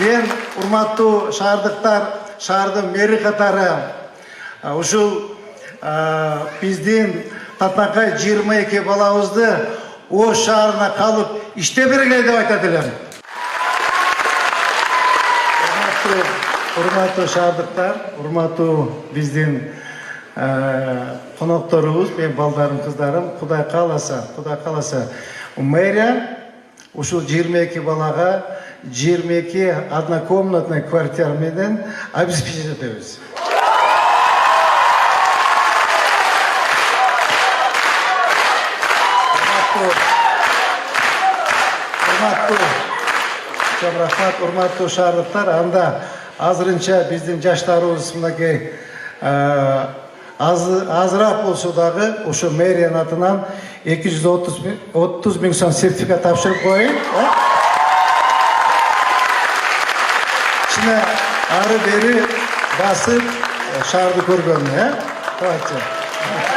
мен урматтуу шаардыктар, шаардын мэри катары ушул биздин Татнакай 22 балабызды Ош шаарына калып иште бергиле деп айтат элем. Урматтуу шаардыктар, урматтуу биздин конокторубуз, мен балдарым, кыздарым, Кудай кааласа, мэрия ушул 22 балага 22 однокомнатный квартира менен обеспечить этебиз. Урматтуу шаардыктар, анда азырынча биздин жаштарыбыз мынакей азыраак болсо дагы ошо мэриянын атынан 230 миң сом сертификат тапшырып коеюн. Ичине ары бери басып шаарды көргөн, давайте.